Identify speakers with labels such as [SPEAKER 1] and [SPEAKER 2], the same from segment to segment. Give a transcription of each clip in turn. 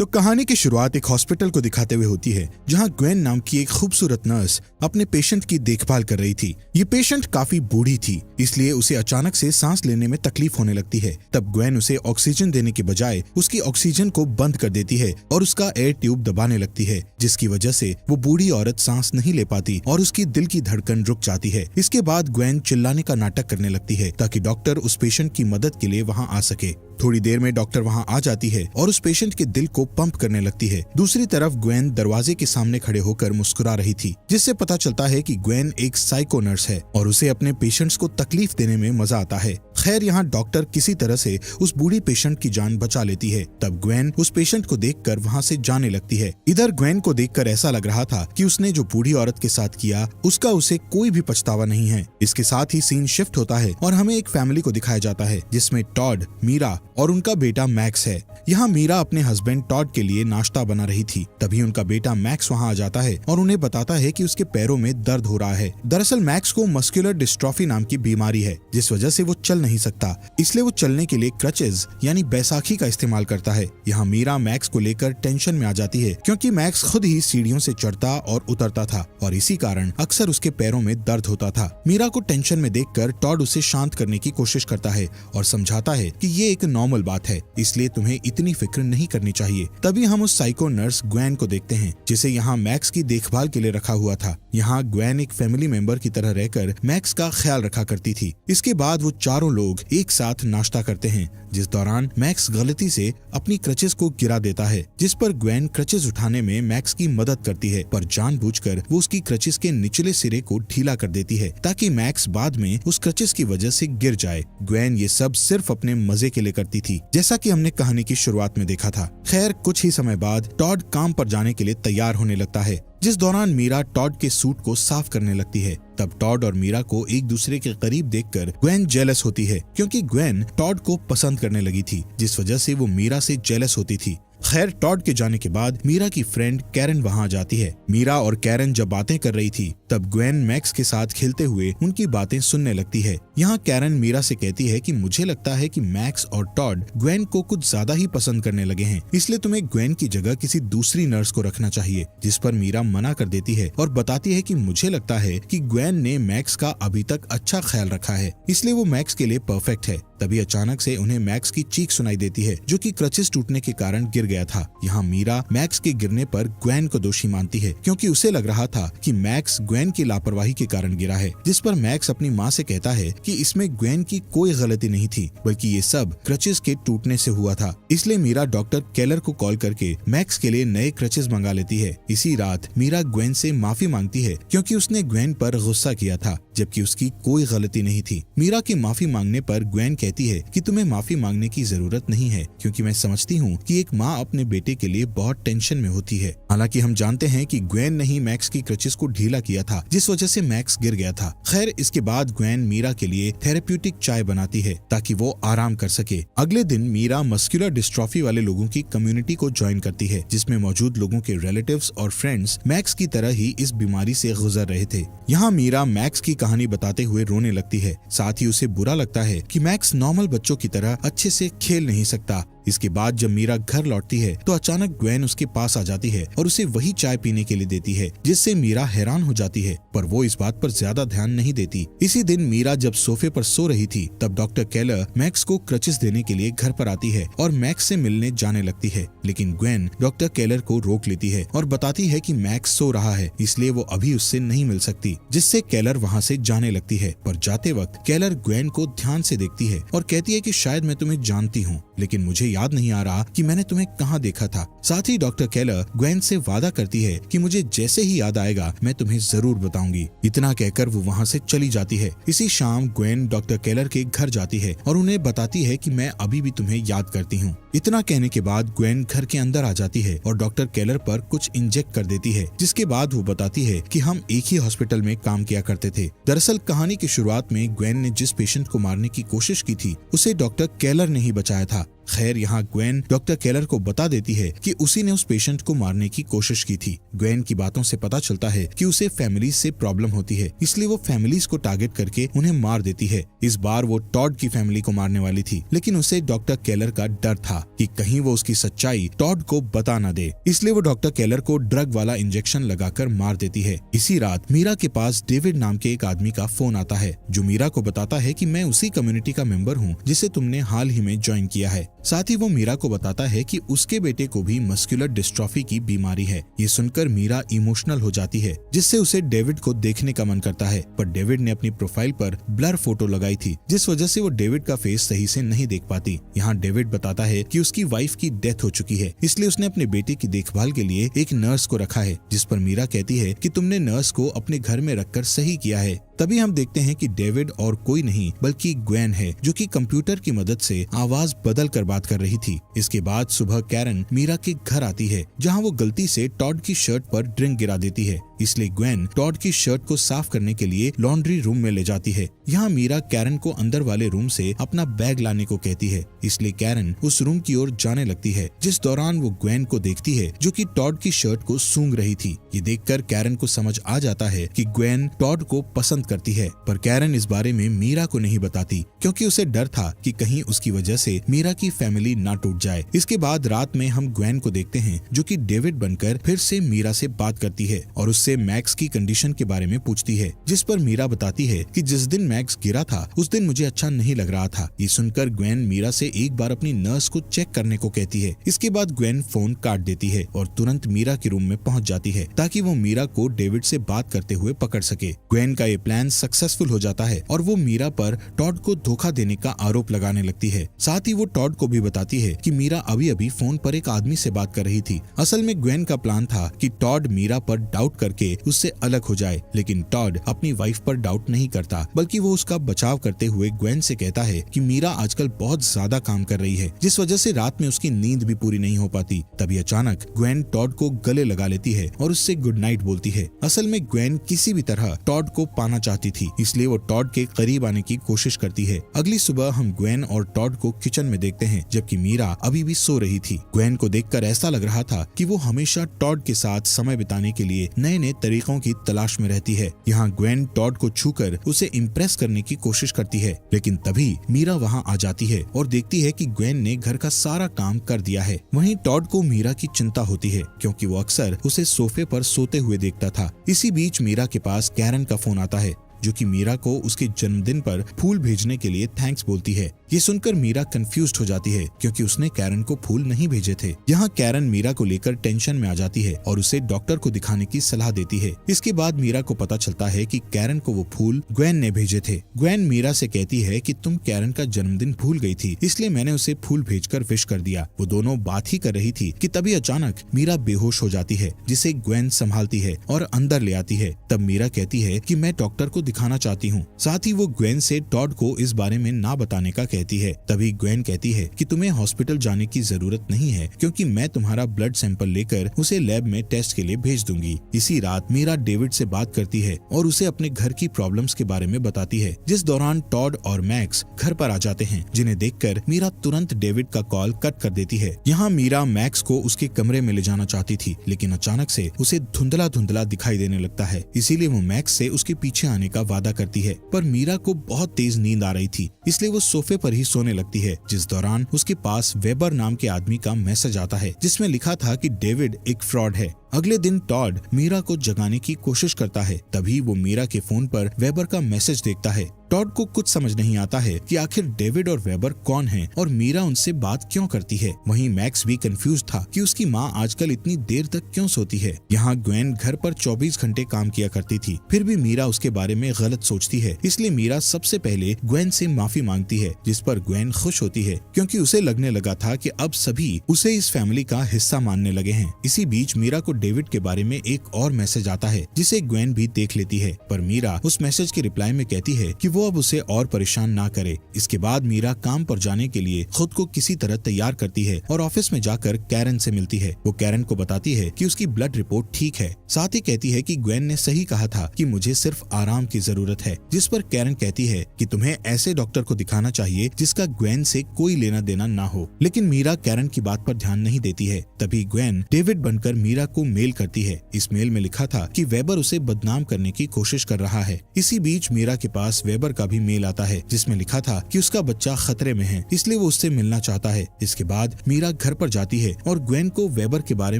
[SPEAKER 1] तो कहानी की शुरुआत एक हॉस्पिटल को दिखाते हुए होती है, जहां ग्वेन नाम की एक खूबसूरत नर्स अपने पेशेंट की देखभाल कर रही थी। ये पेशेंट काफी बूढ़ी थी, इसलिए उसे अचानक से सांस लेने में तकलीफ होने लगती है। तब ग्वेन उसे ऑक्सीजन देने के बजाय उसकी ऑक्सीजन को बंद कर देती है और उसका एयर ट्यूब दबाने लगती है, जिसकी वजह से वो बूढ़ी औरत सांस नहीं ले पाती और उसकी दिल की धड़कन रुक जाती है। इसके बाद ग्वेन चिल्लाने का नाटक करने लगती है ताकि डॉक्टर उस पेशेंट की मदद के लिए वहाँ आ सके। थोड़ी देर में डॉक्टर वहां आ जाती है और उस पेशेंट के दिल को पंप करने लगती है। दूसरी तरफ ग्वेन दरवाजे के सामने खड़े होकर मुस्कुरा रही थी, जिससे पता चलता है कि ग्वेन एक साइको नर्स है और उसे अपने पेशेंट्स को तकलीफ देने में मजा आता है। खैर, यहाँ डॉक्टर किसी तरह से उस बूढ़ी पेशेंट की जान बचा लेती है। तब ग्वेन उस पेशेंट को देखकर वहाँ से जाने लगती है। इधर ग्वेन को देखकर ऐसा लग रहा था कि उसने जो बूढ़ी औरत के साथ किया उसका उसे कोई भी पछतावा नहीं है। इसके साथ ही सीन शिफ्ट होता है और हमें एक फैमिली को दिखाया जाता है, जिसमें टॉड, मीरा और उनका बेटा मैक्स है। यहाँ मीरा अपने हस्बैंड टॉड के लिए नाश्ता बना रही थी। तभी उनका बेटा मैक्स वहाँ आ जाता है और उन्हें बताता है कि उसके पैरों में दर्द हो रहा है। दरअसल मैक्स को मस्कुलर डिस्ट्रॉफी नाम की बीमारी है, जिस वजह से वो चल नहीं सकता, इसलिए वो चलने के लिए क्रचेज यानी बैसाखी का इस्तेमाल करता है। यहाँ मीरा मैक्स को लेकर टेंशन में आ जाती है, क्योंकि मैक्स खुद ही सीढ़ियों से चढ़ता और उतरता था और इसी कारण अक्सर उसके पैरों में दर्द होता था। मीरा को टेंशन में देखकर टॉड उसे शांत करने की कोशिश करता है और समझाता है कि ये एक नॉर्मल बात है, इसलिए तुम्हें इतनी फिक्र नहीं करनी चाहिए। तभी हम उस साइको नर्स ग्वेन को देखते हैं, जिसे यहाँ मैक्स की देखभाल के लिए रखा हुआ था। यहाँ ग्वेन एक फैमिली मेंबर की तरह रहकर मैक्स का ख्याल रखा करती थी। इसके बाद वो चारों लोग एक साथ नाश्ता करते हैं, जिस दौरान मैक्स गलती से अपनी क्रचेस को गिरा देता है, जिस पर ग्वेन क्रचेस उठाने में मैक्स की मदद करती है, पर जानबूझकर वो उसकी क्रचेस के निचले सिरे को ढीला कर देती है ताकि मैक्स बाद में उस क्रचेस की वजह से गिर जाए। ग्वेन ये सब सिर्फ अपने मजे के लिए करती थी, जैसा कि हमने कहानी की शुरुआत में देखा था। खैर, कुछ ही समय बाद टॉड काम पर जाने के लिए तैयार होने लगता है, जिस दौरान मीरा टॉड के सूट को साफ करने लगती है। तब टॉड और मीरा को एक दूसरे के करीब देखकर ग्वेन जेलस होती है, क्योंकि ग्वेन टॉड को पसंद करने लगी थी, जिस वजह से वो मीरा से जेलस होती थी। खैर, टॉड के जाने के बाद मीरा की फ्रेंड कैरन वहां जाती है। मीरा और कैरन जब बातें कर रही थी, तब ग्वेन मैक्स के साथ खेलते हुए उनकी बातें सुनने लगती है। यहाँ कैरन मीरा से कहती है कि मुझे लगता है कि मैक्स और टॉड ग्वेन को कुछ ज्यादा ही पसंद करने लगे हैं, इसलिए तुम्हें ग्वेन की जगह किसी दूसरी नर्स को रखना चाहिए। जिस पर मीरा मना कर देती है और बताती है कि मुझे लगता है कि ग्वेन ने मैक्स का अभी तक अच्छा ख्याल रखा है, इसलिए वो मैक्स के लिए परफेक्ट है। तभी अचानक से उन्हें मैक्स की चीख सुनाई देती है, जो कि क्रचेस टूटने के कारण गिर गया था। यहाँ मीरा मैक्स के गिरने पर ग्वेन को दोषी मानती है, क्योंकि उसे लग रहा था कि मैक्स ग्वेन की लापरवाही के कारण गिरा है। जिस पर मैक्स अपनी माँ से कहता है कि इसमें ग्वेन की कोई गलती नहीं थी, बल्कि ये सब क्रचेस के टूटने से हुआ था। इसलिए मीरा डॉक्टर केलर को कॉल करके मैक्स के लिए नए क्रचेस मंगा लेती है। इसी रात मीरा ग्वेन से माफी मांगती है, क्योंकि उसने ग्वेन पर गुस्सा किया था, जबकि उसकी कोई गलती नहीं थी। मीरा की माफी मांगने पर ग्वेन कहती है कि तुम्हें माफी मांगने की जरूरत नहीं है, क्योंकि मैं समझती हूँ कि एक माँ अपने बेटे के लिए बहुत टेंशन में होती है। हालांकि हम जानते हैं कि ग्वेन ने ही मैक्स की क्रचेस को ढीला किया था, जिस वजह से मैक्स गिर गया था। खैर, इसके बाद ग्वेन मीरा के लिए थेरेप्यूटिक चाय बनाती है ताकि वो आराम कर सके। अगले दिन मीरा मस्कुलर डिस्ट्रॉफी वाले लोगों की कम्युनिटी को ज्वाइन करती है, जिसमें मौजूद लोगों के रिलेटिव्स और फ्रेंड्स मैक्स की तरह ही इस बीमारी से गुजर रहे थे। यहाँ मीरा मैक्स की कहानी बताते हुए रोने लगती है। साथ ही उसे बुरा लगता है कि मैक्स नॉर्मल बच्चों की तरह अच्छे से खेल नहीं सकता। इसके बाद जब मीरा घर लौटती है तो अचानक ग्वेन उसके पास आ जाती है और उसे वही चाय पीने के लिए देती है, जिससे मीरा हैरान हो जाती है, पर वो इस बात पर ज्यादा ध्यान नहीं देती। इसी दिन मीरा जब सोफे पर सो रही थी, तब डॉक्टर केलर मैक्स को क्रचेस देने के लिए घर पर आती है और मैक्स से मिलने जाने लगती है। लेकिन ग्वेन डॉक्टर केलर को रोक लेती है और बताती है कि मैक्स सो रहा है, इसलिए वो अभी उससे नहीं मिल सकती, जिससे केलर वहाँ से जाने लगती है। पर जाते वक्त केलर ग्वेन को ध्यान से देखती है और कहती है कि शायद मैं तुम्हें जानती हूँ, लेकिन मुझे याद नहीं आ रहा कि मैंने तुम्हें कहाँ देखा था। साथ ही डॉक्टर केलर ग्वेन से वादा करती है कि मुझे जैसे ही याद आएगा मैं तुम्हें जरूर बताऊंगी। इतना कहकर वो वहाँ से चली जाती है। इसी शाम ग्वेन डॉक्टर केलर के घर जाती है और उन्हें बताती है कि मैं अभी भी तुम्हें याद करती हूँ। इतना कहने के बाद ग्वेन घर के अंदर आ जाती है और डॉक्टर केलर पर कुछ इंजेक्ट कर देती है, जिसके बाद वो बताती है कि हम एक ही हॉस्पिटल में काम किया करते थे। दरअसल कहानी की शुरुआत में ग्वेन ने जिस पेशेंट को मारने की कोशिश की थी, उसे डॉक्टर केलर ने ही बचाया था। खैर यहाँ ग्वेन डॉक्टर केलर को बता देती है कि उसी ने उस पेशेंट को मारने की कोशिश की थी। ग्वेन की बातों से पता चलता है कि उसे फैमिलीज से प्रॉब्लम होती है, इसलिए वो फैमिलीज को टारगेट करके उन्हें मार देती है। इस बार वो टॉड की फैमिली को मारने वाली थी, लेकिन उसे डॉक्टर केलर का डर था कि कहीं वो उसकी सच्चाई टॉड को बता न दे, इसलिए वो डॉक्टर केलर को ड्रग वाला इंजेक्शन लगाकर मार देती है। इसी रात मीरा के पास डेविड नाम के एक आदमी का फोन आता है, जो मीरा को बताता है कि मैं उसी कम्युनिटी का मेंबर हूँ जिसे तुमने हाल ही में ज्वाइन किया है। साथ ही वो मीरा को बताता है कि उसके बेटे को भी मस्कुलर डिस्ट्रॉफी की बीमारी है। ये सुनकर मीरा इमोशनल हो जाती है, जिससे उसे डेविड को देखने का मन करता है, पर डेविड ने अपनी प्रोफाइल पर ब्लर फोटो लगाई थी, जिस वजह से वो डेविड का फेस सही से नहीं देख पाती। यहाँ डेविड बताता है कि उसकी वाइफ की डेथ हो चुकी है, इसलिए उसने अपने बेटे की देखभाल के लिए एक नर्स को रखा है, जिस पर मीरा कहती है कि तुमने नर्स को अपने घर में रखकर सही किया है। तभी हम देखते हैं कि डेविड और कोई नहीं बल्कि ग्वेन है, जो कि कंप्यूटर की मदद से आवाज बदल कर बात कर रही थी। इसके बाद सुबह कैरन मीरा के घर आती है, जहां वो गलती से टॉड की शर्ट पर ड्रिंक गिरा देती है, इसलिए ग्वेन टॉड की शर्ट को साफ करने के लिए लॉन्ड्री रूम में ले जाती है। यहाँ मीरा कैरन को अंदर वाले रूम से अपना बैग लाने को कहती है, इसलिए कैरन उस रूम की ओर जाने लगती है, जिस दौरान वो ग्वेन को देखती है, जो कि टॉड की शर्ट को सूंघ रही थी। ये देखकर कैरन को समझ आ जाता है कि ग्वेन टॉड को पसंद करती है, पर कैरन इस बारे में मीरा को नहीं बताती, क्योंकि उसे डर था कि कहीं उसकी वजह से मीरा की फैमिली ना टूट जाए। इसके बाद रात में हम ग्वेन को देखते हैं, जो कि डेविड बनकर फिर से मीरा से बात करती है और उससे मैक्स की कंडीशन के बारे में पूछती है, जिस पर मीरा बताती है कि जिस दिन मैक्स गिरा था उस दिन मुझे अच्छा नहीं लग रहा था। ये सुनकर ग्वेन मीरा से एक बार अपनी नर्स को चेक करने को कहती है। इसके बाद ग्वेन फोन काट देती है और तुरंत मीरा के रूम में पहुंच जाती है, ताकि वो मीरा को डेविड से बात करते हुए पकड़ सके। ग्वेन का ये प्लान सक्सेसफुल हो जाता है और वो मीरा पर टॉड को धोखा देने का आरोप लगाने लगती है। साथ ही वो टॉड को भी बताती है कि मीरा अभी अभी फोन पर एक आदमी से बात कर रही थी। असल में ग्वेन का प्लान था कि टॉड मीरा पर डाउट करके उससे अलग हो जाए, लेकिन टॉड अपनी वाइफ पर डाउट नहीं करता, बल्कि वो उसका बचाव करते हुए ग्वेन से कहता है कि मीरा आजकल बहुत ज्यादा काम कर रही है, जिस वजह से रात में उसकी नींद भी पूरी नहीं हो पाती। तभी अचानक ग्वेन टॉड को गले लगा लेती है और उससे गुड नाइट बोलती है। असल में ग्वेन किसी भी तरह टॉड को पाना चाहती थी, इसलिए वो टॉड के करीब आने की कोशिश करती है। अगली सुबह हम ग्वेन और टॉड को किचन में देखते हैं, जबकि मीरा अभी भी सो रही थी। ग्वेन को देखकर ऐसा लग रहा था कि वो हमेशा टॉड के साथ समय बिताने के लिए नए नए तरीकों की तलाश में रहती है। यहाँ ग्वेन टॉड को छूकर उसे इम्प्रेस करने की कोशिश करती है, लेकिन तभी मीरा वहाँ आ जाती है और देखती है कि ग्वेन ने घर का सारा काम कर दिया है। वहीं टॉड को मीरा की चिंता होती है, क्योंकि वो अक्सर उसे सोफे पर सोते हुए देखता था। इसी बीच मीरा के पास कैरन का फोन आता है, जो कि मीरा को उसके जन्मदिन पर फूल भेजने के लिए थैंक्स बोलती है। ये सुनकर मीरा कंफ्यूज्ड हो जाती है, क्योंकि उसने कैरन को फूल नहीं भेजे थे। यहाँ कैरन मीरा को लेकर टेंशन में आ जाती है और उसे डॉक्टर को दिखाने की सलाह देती है। इसके बाद मीरा को पता चलता है कि कैरन को वो फूल ग्वेन ने भेजे थे। ग्वेन मीरा से कहती है कि तुम कैरन का जन्मदिन भूल गई थी, इसलिए मैंने उसे फूल भेजकर विश कर दिया। वो दोनों बात ही कर रही थी कि तभी अचानक मीरा बेहोश हो जाती है, जिसे ग्वेन संभालती है और अंदर ले आती है। तब मीरा कहती है कि मैं डॉक्टर को दिखाना चाहती हूँ। साथ ही वो ग्वेन से टॉड को इस बारे में ना बताने का कहती है। तभी ग्वेन कहती है कि तुम्हें हॉस्पिटल जाने की जरूरत नहीं है, क्योंकि मैं तुम्हारा ब्लड सैंपल लेकर उसे लैब में टेस्ट के लिए भेज दूंगी। इसी रात मीरा डेविड से बात करती है और उसे अपने घर की प्रॉब्लम्स के बारे में बताती है, जिस दौरान टॉड और मैक्स घर पर आ जाते हैं, जिन्हें देखकर मीरा तुरंत डेविड का कॉल कट कर देती है। यहाँ मीरा मैक्स को उसके कमरे में ले जाना चाहती थी, लेकिन अचानक से उसे धुंधला धुंधला दिखाई देने लगता है। इसीलिए वो मैक्स से उसके पीछे आने का वादा करती है, पर मीरा को बहुत तेज नींद आ रही थी, इसलिए वो सोफे पर ही सोने लगती है। जिस दौरान उसके पास वेबर नाम के आदमी का मैसेज आता है, जिसमें लिखा था कि डेविड एक फ्रॉड है। अगले दिन टॉड मीरा को जगाने की कोशिश करता है, तभी वो मीरा के फोन पर वेबर का मैसेज देखता है। टॉड को कुछ समझ नहीं आता है कि आखिर डेविड और वेबर कौन हैं और मीरा उनसे बात क्यों करती है। वहीं मैक्स भी कंफ्यूज था कि उसकी माँ आजकल इतनी देर तक क्यों सोती है। यहाँ ग्वेन घर पर 24 घंटे काम किया करती थी, फिर भी मीरा उसके बारे में गलत सोचती है, इसलिए मीरा सबसे पहले ग्वेन से माफी मांगती है, जिस पर ग्वेन खुश होती है, क्योंकि उसे लगने लगा था कि अब सभी उसे इस फैमिली का हिस्सा मानने लगे हैं। इसी बीच मीरा को डेविड के बारे में एक और मैसेज आता है जिसे ग्वेन भी देख लेती है, पर मीरा उस मैसेज के रिप्लाई में कहती है कि वो अब उसे और परेशान ना करे। इसके बाद मीरा काम पर जाने के लिए खुद को किसी तरह तैयार करती है और ऑफिस में जाकर कैरन से मिलती है। वो कैरन को बताती है कि उसकी ब्लड रिपोर्ट ठीक है, साथ ही कहती है कि ग्वेन ने सही कहा था कि मुझे सिर्फ आराम की जरूरत है, जिस पर कैरन कहती है कि तुम्हें ऐसे डॉक्टर को दिखाना चाहिए जिसका ग्वेन से कोई लेना देना ना हो। लेकिन मीरा कैरन की बात पर ध्यान नहीं देती है। तभी ग्वेन डेविड बनकर मीरा को मेल करती है। इस मेल में लिखा था कि वेबर उसे बदनाम करने की कोशिश कर रहा है। इसी बीच मीरा के पास वेबर का भी मेल आता है जिसमें लिखा था कि उसका बच्चा खतरे में है, इसलिए वो उससे मिलना चाहता है। इसके बाद मीरा घर पर जाती है और ग्वेन को वेबर के बारे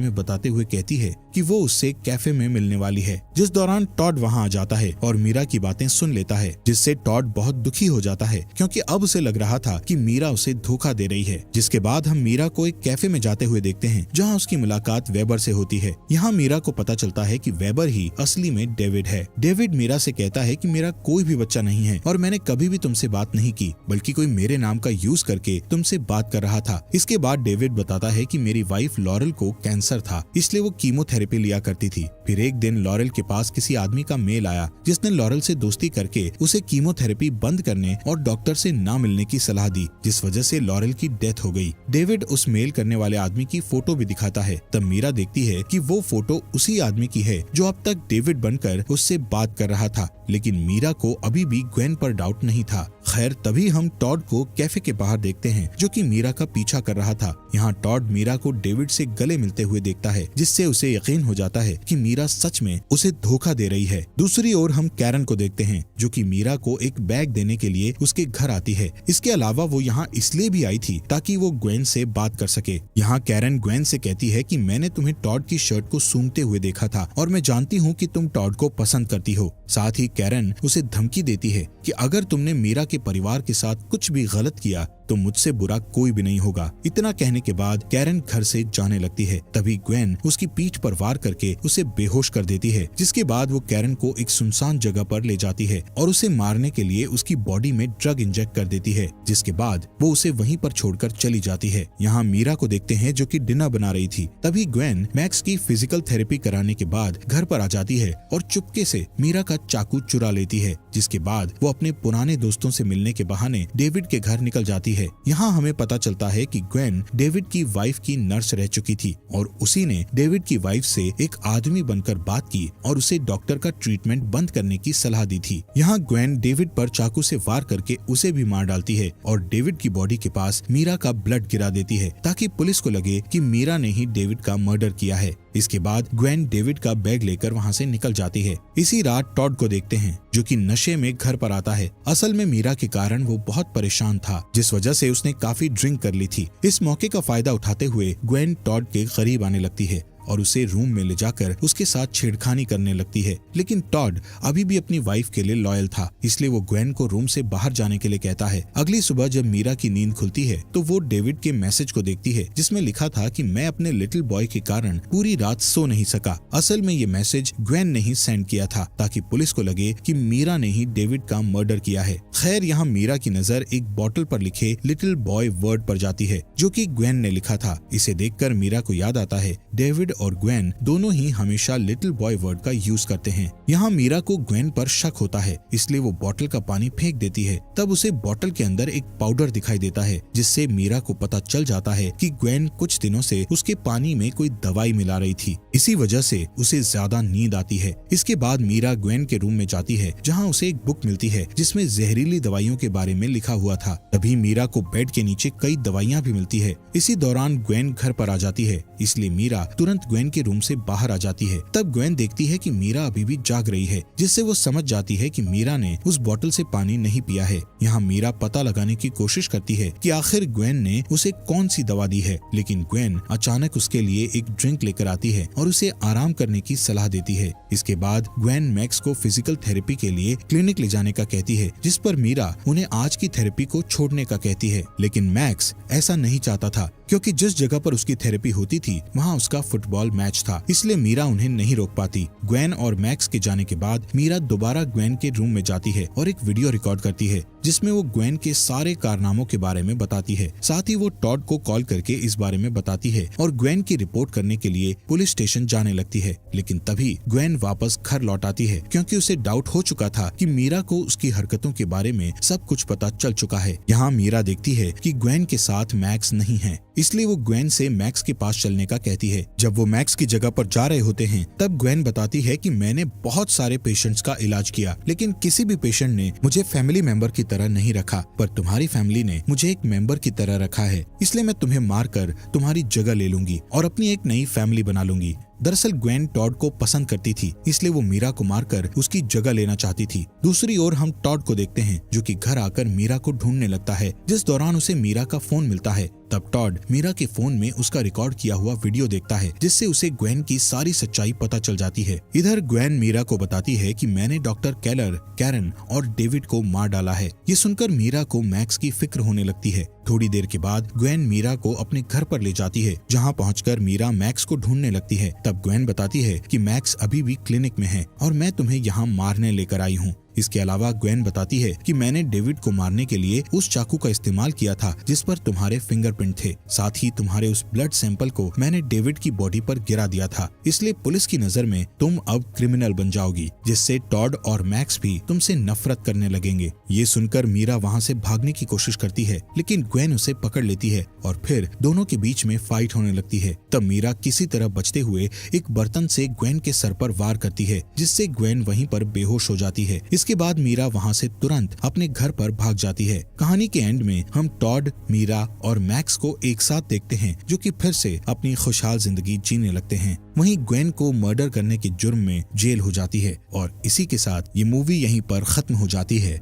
[SPEAKER 1] में बताते हुए कहती है कि वो उससे कैफे में मिलने वाली है, जिस दौरान टॉड वहाँ आ जाता है और मीरा की बातें सुन लेता है, जिससे टॉड बहुत दुखी हो जाता है क्योंकि अब उसे लग रहा था कि मीरा उसे धोखा दे रही है। जिसके बाद हम मीरा को एक कैफे में जाते हुए देखते हैं जहाँ उसकी मुलाकात वेबर से होती है। यहाँ मीरा को पता चलता है कि वेबर ही असली में डेविड है। डेविड मीरा से कहता है कि मेरा कोई भी बच्चा नहीं है और मैंने कभी भी तुमसे बात नहीं की, बल्कि कोई मेरे नाम का यूज करके तुमसे बात कर रहा था। इसके बाद डेविड बताता है कि मेरी वाइफ लॉरेल को कैंसर था, इसलिए वो कीमोथेरेपी लिया करती थी। फिर एक दिन लॉरेल के पास किसी आदमी का मेल आया जिसने लॉरेल से दोस्ती करके उसे कीमोथेरेपी बंद करने और डॉक्टर से ना मिलने की सलाह दी, जिस वजह से लॉरेल की डेथ हो गई। डेविड उस मेल करने वाले आदमी की फोटो भी दिखाता है। तब मीरा देखती है कि वो फोटो उसी आदमी की है जो अब तक डेविड बनकर उससे बात कर रहा था, लेकिन मीरा को अभी भी ग्वेन पर डाउट नहीं था। खैर तभी हम टॉड को कैफे के बाहर देखते हैं जो कि मीरा का पीछा कर रहा था। यहाँ टॉड मीरा को डेविड से गले मिलते हुए देखता है, जिससे उसे यकीन हो जाता है कि मीरा सच में उसे धोखा दे रही है। दूसरी ओर हम कैरन को देखते हैं जो कि मीरा को एक बैग देने के लिए उसके घर आती है। इसके अलावा वो यहाँ इसलिए भी आई थी ताकि वो ग्वेन से बात कर सके। यहाँ कैरन ग्वेन से कहती है कि मैंने तुम्हें टॉड की शर्ट को सूंघते हुए देखा था और मैं जानती हूँ कि तुम टॉड को पसंद करती हो। साथ ही कैरन उसे धमकी देती है कि अगर तुमने मीरा के परिवार के साथ कुछ भी गलत किया तो मुझसे बुरा कोई भी नहीं होगा। इतना कहने के बाद कैरन घर से जाने लगती है। तभी ग्वेन उसकी पीठ पर वार करके उसे बेहोश कर देती है, जिसके बाद वो कैरन को एक सुनसान जगह पर ले जाती है और उसे मारने के लिए उसकी बॉडी में ड्रग इंजेक्ट कर देती है, जिसके बाद वो उसे वहीं पर छोड़कर चली जाती है। यहाँ मीरा को देखते हैं जो कि डिनर बना रही थी। तभी ग्वेन मैक्स की फिजिकल थेरेपी कराने के बाद घर पर आ जाती है और चुपके से मीरा का चाकू चुरा लेती है, जिसके बाद वो अपने पुराने दोस्तों से मिलने के बहाने डेविड के घर निकल जाती है। यहाँ हमें पता चलता है कि ग्वेन डेविड की वाइफ की नर्स रह चुकी थी और उसी ने डेविड की वाइफ से एक आदमी बनकर बात की और उसे डॉक्टर का ट्रीटमेंट बंद करने की सलाह दी थी। यहाँ ग्वेन डेविड पर चाकू से वार करके उसे भी मार डालती है और डेविड की बॉडी के पास मीरा का ब्लड गिरा देती है ताकि पुलिस को लगे कि मीरा ने ही डेविड का मर्डर किया है। इसके बाद ग्वेन डेविड का बैग लेकर वहाँ से निकल जाती है। इसी रात टॉड को देखते हैं जो कि नशे में घर पर आता है। असल में मीरा के कारण वो बहुत परेशान था, जिस वजह से उसने काफी ड्रिंक कर ली थी। इस मौके का फायदा उठाते हुए ग्वेन टॉड के करीब आने लगती है और उसे रूम में ले जाकर उसके साथ छेड़खानी करने लगती है। लेकिन टॉड अभी भी अपनी वाइफ के लिए लॉयल था, इसलिए वो ग्वेन को रूम से बाहर जाने के लिए कहता है। अगली सुबह जब मीरा की नींद खुलती है तो वो डेविड के मैसेज को देखती है जिसमें लिखा था कि मैं अपने लिटिल बॉय के कारण पूरी रात सो नहीं सका। असल में ये मैसेज ग्वेन ने ही सेंड किया था ताकि पुलिस को लगे कि मीरा ने ही डेविड का मर्डर किया है। खैर यहाँ मीरा की नजर एक बॉटल पर लिखे लिटिल बॉय वर्ड पर जाती है जो कि ग्वेन ने लिखा था। इसे देखकर मीरा को याद आता है डेविड और ग्वेन दोनों ही हमेशा लिटिल बॉय वर्ड का यूज करते हैं। यहाँ मीरा को ग्वेन पर शक होता है, इसलिए वो बॉटल का पानी फेंक देती है। तब उसे बॉटल के अंदर एक पाउडर दिखाई देता है, जिससे मीरा को पता चल जाता है कि ग्वेन कुछ दिनों से उसके पानी में कोई दवाई मिला रही थी। इसी वजह से उसे ज्यादा नींद आती है। इसके बाद मीरा ग्वेन के रूम में जाती है जहाँ उसे एक बुक मिलती है जिसमें जहरीली दवाइयों के बारे में लिखा हुआ था। तभी मीरा को बेड के नीचे कई दवाइयाँ भी मिलती है। इसी दौरान ग्वेन घर पर आ जाती है, इसलिए मीरा तुरंत ग्वेन के रूम से बाहर आ जाती है। तब ग्वेन देखती है कि मीरा अभी भी जाग रही है, जिससे वो समझ जाती है कि मीरा ने उस बोतल से पानी नहीं पिया है। यहाँ मीरा पता लगाने की कोशिश करती है कि आखिर ग्वेन ने उसे कौन सी दवा दी है, लेकिन ग्वेन अचानक उसके लिए एक ड्रिंक लेकर आती है और उसे आराम करने की सलाह देती है। इसके बाद ग्वेन मैक्स को फिजिकल थेरेपी के लिए क्लिनिक ले जाने का कहती है, जिस पर मीरा उन्हें आज की थेरेपी को छोड़ने का कहती है। लेकिन मैक्स ऐसा नहीं चाहता था, क्योंकि जिस जगह पर उसकी थेरेपी होती थी वहाँ उसका फुटबॉल मैच था, इसलिए मीरा उन्हें नहीं रोक पाती। ग्वेन और मैक्स के जाने के बाद मीरा दोबारा ग्वेन के रूम में जाती है और एक वीडियो रिकॉर्ड करती है जिसमें वो ग्वेन के सारे कारनामों के बारे में बताती है। साथ ही वो टॉड को कॉल करके इस बारे में बताती है और ग्वेन की रिपोर्ट करने के लिए पुलिस स्टेशन जाने लगती है। लेकिन तभी ग्वेन वापस घर लौट आती है क्योंकि उसे डाउट हो चुका था कि मीरा को उसकी हरकतों के बारे में सब कुछ पता चल चुका है। यहाँ मीरा देखती है कि ग्वेन के साथ मैक्स नहीं है, इसलिए वो ग्वेन से मैक्स के पास चलने का कहती है। जब वो मैक्स की जगह पर जा रहे होते हैं तब ग्वेन बताती है कि मैंने बहुत सारे पेशेंट्स का इलाज किया, लेकिन किसी भी पेशेंट ने मुझे फैमिली मेंबर की तरह नहीं रखा, पर तुम्हारी फैमिली ने मुझे एक मेंबर की तरह रखा है, इसलिए मैं तुम्हें मारकर तुम्हारी जगह ले लूंगी और अपनी एक नई फैमिली बना लूंगी। दरअसल ग्वेन टॉड को पसंद करती थी, इसलिए वो मीरा को मारकर उसकी जगह लेना चाहती थी। दूसरी ओर हम टॉड को देखते हैं जो कि घर आकर मीरा को ढूंढने लगता है, जिस दौरान उसे मीरा का फोन मिलता है। तब टॉड मीरा के फोन में उसका रिकॉर्ड किया हुआ वीडियो देखता है, जिससे उसे ग्वेन की सारी सच्चाई पता चल जाती है। इधर ग्वेन मीरा को बताती है कि मैंने डॉक्टर केलर, कैरन और डेविड को मार डाला है। ये सुनकर मीरा को मैक्स की फिक्र होने लगती है। थोड़ी देर के बाद ग्वेन मीरा को अपने घर पर ले जाती है, जहाँ पहुंचकर मीरा मैक्स को ढूंढने लगती है। तब ग्वेन बताती है कि मैक्स अभी भी क्लिनिक में है और मैं तुम्हें यहाँ मारने लेकर आई हूँ। इसके अलावा ग्वेन बताती है कि मैंने डेविड को मारने के लिए उस चाकू का इस्तेमाल किया था जिस पर तुम्हारे फिंगरप्रिंट थे। साथ ही तुम्हारे उस ब्लड सैंपल को मैंने डेविड की बॉडी पर गिरा दिया था, इसलिए पुलिस की नजर में तुम अब क्रिमिनल बन जाओगी, जिससे टॉड और मैक्स भी तुमसे नफरत करने लगेंगे। ये सुनकर मीरा वहाँ से भागने की कोशिश करती है, लेकिन ग्वेन उसे पकड़ लेती है और फिर दोनों के बीच में फाइट होने लगती है। तब मीरा किसी तरह बचते हुए एक बर्तन से ग्वेन के सर पर वार करती है, जिससे ग्वेन वहीं पर बेहोश हो जाती है। इसके बाद मीरा वहां से तुरंत अपने घर पर भाग जाती है। कहानी के एंड में हम टॉड, मीरा और मैक्स को एक साथ देखते हैं, जो कि फिर से अपनी खुशहाल जिंदगी जीने लगते हैं। वहीं ग्वेन को मर्डर करने के जुर्म में जेल हो जाती है और इसी के साथ ये मूवी यहीं पर खत्म हो जाती है।